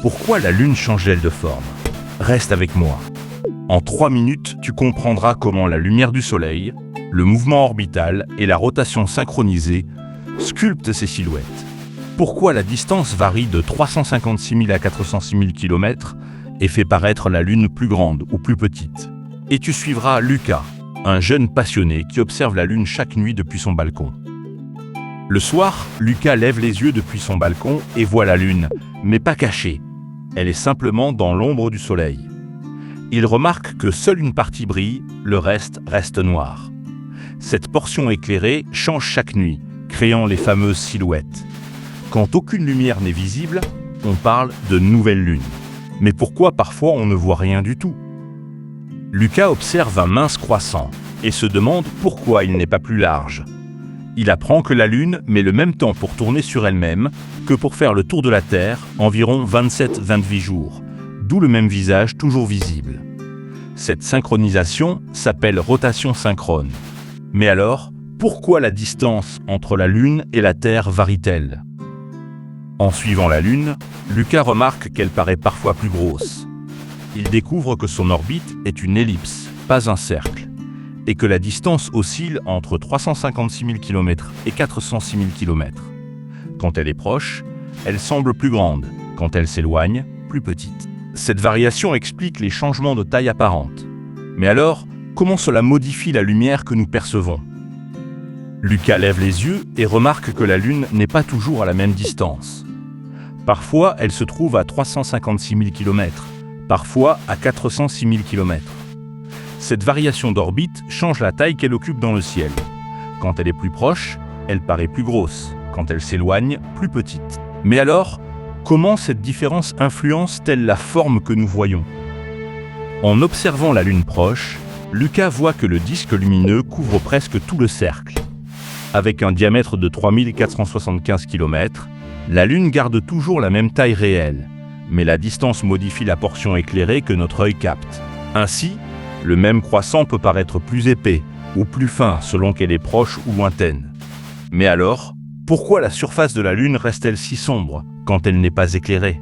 Pourquoi la Lune change-t-elle de forme? Reste avec moi. En 3 minutes, tu comprendras comment la lumière du Soleil, le mouvement orbital et la rotation synchronisée sculptent ces silhouettes. Pourquoi la distance varie de 356 000 à 406 000 km et fait paraître la Lune plus grande ou plus petite. Et tu suivras Lucas, un jeune passionné qui observe la Lune chaque nuit depuis son balcon. Le soir, Lucas lève les yeux depuis son balcon et voit la Lune, mais pas cachée. Elle est simplement dans l'ombre du Soleil. Il remarque que seule une partie brille, le reste reste noir. Cette portion éclairée change chaque nuit, créant les fameuses silhouettes. Quand aucune lumière n'est visible, on parle de nouvelle lune. Mais pourquoi parfois on ne voit rien du tout? Lucas observe un mince croissant et se demande pourquoi il n'est pas plus large. Il apprend que la Lune met le même temps pour tourner sur elle-même que pour faire le tour de la Terre, environ 27-28 jours, d'où le même visage toujours visible. Cette synchronisation s'appelle rotation synchrone. Mais alors, pourquoi la distance entre la Lune et la Terre varie-t-elle? En suivant la Lune, Lucas remarque qu'elle paraît parfois plus grosse. Il découvre que son orbite est une ellipse, pas un cercle, et que la distance oscille entre 356 000 km et 406 000 km. Quand elle est proche, elle semble plus grande, quand elle s'éloigne, plus petite. Cette variation explique les changements de taille apparente. Mais alors, comment cela modifie la lumière que nous percevons? Lucas lève les yeux et remarque que la Lune n'est pas toujours à la même distance. Parfois, elle se trouve à 356 000 km, parfois à 406 000 km. Cette variation d'orbite change la taille qu'elle occupe dans le ciel. Quand elle est plus proche, elle paraît plus grosse. Quand elle s'éloigne, plus petite. Mais alors, comment cette différence influence-t-elle la forme que nous voyons? En observant la Lune proche, Lucas voit que le disque lumineux couvre presque tout le cercle. Avec un diamètre de 3475 km, la Lune garde toujours la même taille réelle, mais la distance modifie la portion éclairée que notre œil capte. Ainsi, le même croissant peut paraître plus épais ou plus fin selon qu'elle est proche ou lointaine. Mais alors, pourquoi la surface de la Lune reste-t-elle si sombre quand elle n'est pas éclairée?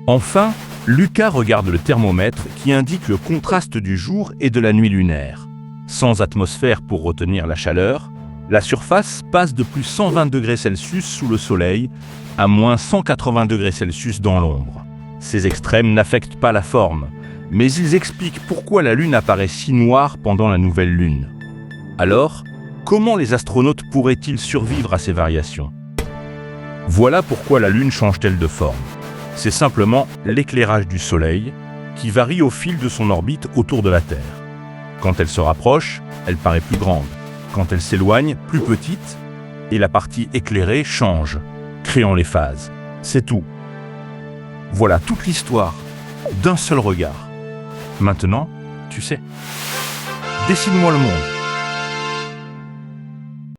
Enfin, Lucas regarde le thermomètre qui indique le contraste du jour et de la nuit lunaire. Sans atmosphère pour retenir la chaleur, la surface passe de plus 120 degrés Celsius sous le soleil à moins 180 degrés Celsius dans l'ombre. Ces extrêmes n'affectent pas la forme, mais ils expliquent pourquoi la Lune apparaît si noire pendant la nouvelle Lune. Alors, comment les astronautes pourraient-ils survivre à ces variations? Voilà pourquoi la Lune change-t-elle de forme. C'est simplement l'éclairage du Soleil qui varie au fil de son orbite autour de la Terre. Quand elle se rapproche, elle paraît plus grande. Quand elle s'éloigne, plus petite, et la partie éclairée change, créant les phases. C'est tout. Voilà toute l'histoire d'un seul regard. Maintenant, tu sais. Dessine-moi le monde.